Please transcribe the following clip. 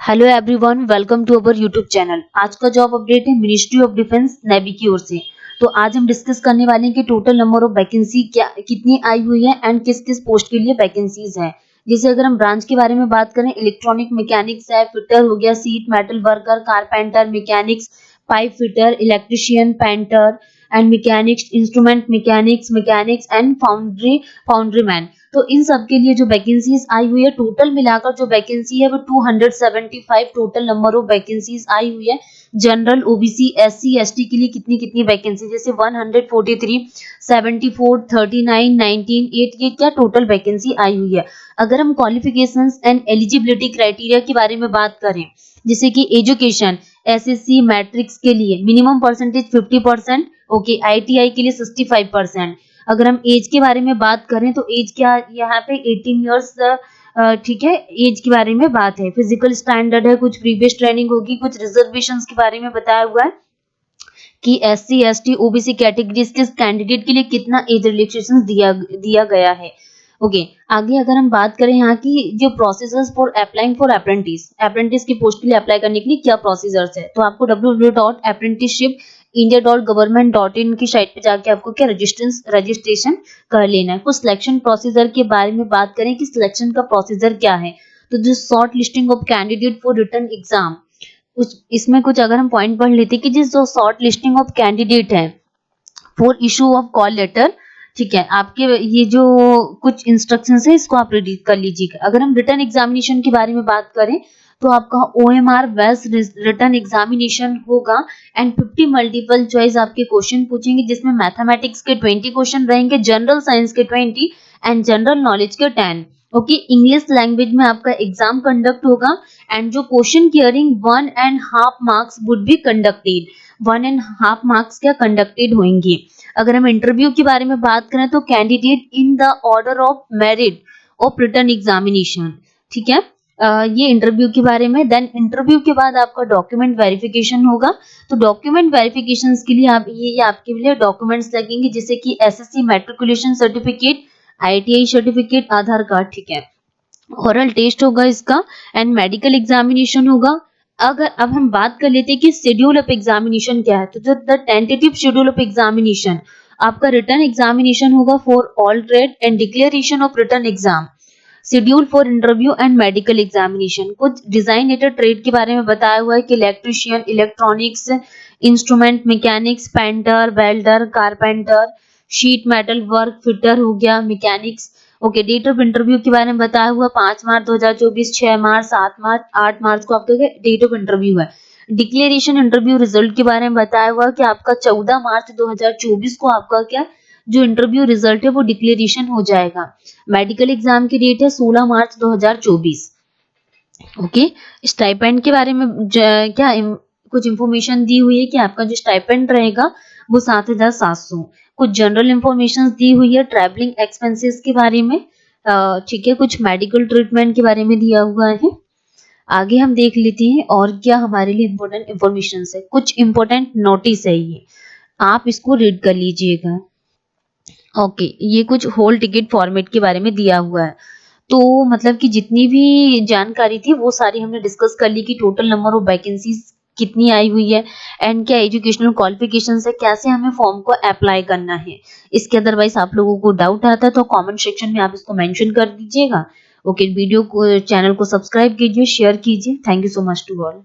Hello everyone, welcome to our YouTube channel. आज का job update है मिनिस्ट्री ऑफ डिफेंस नेवी की ओर से। तो आज हम डिस्कस करने वाले हैं कि टोटल नंबर ऑफ वैकेंसी क्या कितनी आई हुई है एंड किस किस पोस्ट के लिए वैकेंसीज हैं। जैसे अगर हम ब्रांच के बारे में बात करें, इलेक्ट्रॉनिक मैकेनिक्स है, फिटर हो गया, seat metal worker, carpenter, mechanics, pipe fitter, electrician, painter and mechanics, instrument mechanics and foundry man. तो इन सब के लिए जो वैकेंसीज आई हुई है, टोटल मिलाकर जो वैकेंसी है वो 275 टोटल नंबर ऑफ वैकेंसीज आई हुई है। जनरल, ओबीसी, एससी, एसटी के लिए कितनी कितनी वैकेंसी, जैसे 143, 74, 39, 19, 8, ये क्या टोटल वैकेंसी आई हुई है। अगर हम क्वालिफिकेशंस एंड एलिजिबिलिटी क्राइटेरिया के बारे में बात करें, जैसे कि एजुकेशन, एसएससी मैट्रिक्स के लिए मिनिमम परसेंटेज 50%, ओके, आईटीआई के लिए 65%। अगर हम एज के बारे में बात करें तो एज क्या यहाँ पे 18 इयर्स, ठीक है, एज के बारे में बात है। फिजिकल स्टैंडर्ड है, कुछ प्रीवियस ट्रेनिंग होगी, कुछ रिजर्वेशंस के बारे में बताया हुआ है कि एससी, एसटी, ओबीसी कैटेगरीज के कैंडिडेट के लिए कितना एज रिलैक्सेशन दिया गया है। ओके, आगे अगर हम बात करें यहाँ की जो procedures for applying for apprentice की पोस्ट के लिए अप्लाई करने के लिए क्या प्रोसीजर्स है, तो आपको www.apprenticeshipindia.government.in की साइट पे जाके आपको क्या रजिस्ट्रेशन कर लेना है। कुछ सिलेक्शन प्रोसीजर के बारे में बात करें कि सिलेक्शन का प्रोसीजर क्या है, तो जो shortlisting of candidate for written exam, इसमें कुछ अगर हम पॉइंट पढ़ लेते कि जिस जो शॉर्ट लिस्टिंग ऑफ कैंडिडेट है for issue of call letter, ठीक है, आपके ये जो कुछ इंस्ट्रक्शंस है इसको आप रीड कर लीजिएगा। अगर हम रिटन एग्जामिनेशन के बारे में बात करें तो आपका ओएमआर बेस्ड रिटन एग्जामिनेशन होगा एंड 50 मल्टीपल चॉइस आपके क्वेश्चन पूछेंगे, जिसमें मैथमेटिक्स के 20 क्वेश्चन रहेंगे, जनरल साइंस के 20 एंड जनरल नॉलेज के 10। ओके, इंग्लिश लैंग्वेज में आपका एग्जाम कंडक्ट होगा एंड जो question carrying 1.5 marks would be conducted, 1.5 marks क्या कंडक्टेड होंगे। अगर हम इंटरव्यू के बारे में बात करें तो candidate in the order of merit of written examination, ठीक है, ये इंटरव्यू के बारे में। देन इंटरव्यू के बाद आपका डॉक्यूमेंट वेरिफिकेशन होगा। तो डॉक्यूमेंट वेरिफिकेशन के लिए आप ये आपके लिए डॉक्यूमेंट्स लगेंगे, जैसे कि SSC matriculation certificate, ITI certificate, Aadhaar card, ठीक है। ओरल टेस्ट होगा इसका एंड मेडिकल एग्जामिनेशन होगा। अगर अब हम बात कर लेते हैं कि शेड्यूल ऑफ एग्जामिनेशन क्या है, तो जो the tentative schedule of examination, आपका रिटन एग्जामिनेशन होगा for all trade and declaration of written exam, schedule for interview and medical examination. कुछ डिजाइनेटेड ट्रेड के बारे में बताया हुआ है कि electrician, electronics, instrument mechanics, painter, welder, carpenter, sheet metal work, fitter हो गया, mechanics. Okay, date of interview के बारे में बताया हुआ 5 मार्च 2024, 6 मार्च, 7 मार्च, 8 मार्च को आपका डेट ऑफ इंटरव्यू है। डिक्लेरेशन इंटरव्यू रिजल्ट के बारे में बताया हुआ कि आपका 14 मार्च 2024 को आपका क्या जो इंटरव्यू रिजल्ट है वो डिक्लेरेशन हो जाएगा। मेडिकल एग्जाम की डेट है 16 मार्च 2024। ओके, स्टाइपेंड के बारे में कुछ इंफॉर्मेशन दी हुई है कि आपका जो स्टाइपेंड रहेगा वो 7,700। कुछ जनरल इंफॉर्मेशन दी हुई है ट्रैवलिंग एक्सपेंसेस के बारे में, ठीक है, कुछ मेडिकल ट्रीटमेंट के बारे में दिया हुआ है। आगे हम देख लेते हैं और क्या हमारे लिए इम्पोर्टेंट इंफॉर्मेशन है। कुछ इम्पोर्टेंट नोटिस है, ये आप इसको रीड कर लीजिएगा। ओके, ये कुछ होल टिकट फॉर्मेट के बारे में दिया हुआ है। तो मतलब कि जितनी भी जानकारी थी वो सारी हमने डिस्कस कर ली कि टोटल नंबर ऑफ वैकेंसीज कितनी आई हुई है एंड क्या एजुकेशनल क्वालिफिकेशंस है, कैसे हमें फॉर्म को अप्लाई करना है। इसके अदरवाइज आप लोगों को डाउट आता है तो कमेंट सेक्शन में आप इसको मेंशन कर दीजिएगा। ओके, वीडियो को चैनल को सब्सक्राइब कीजिए, शेयर कीजिए। Thank you so much to all.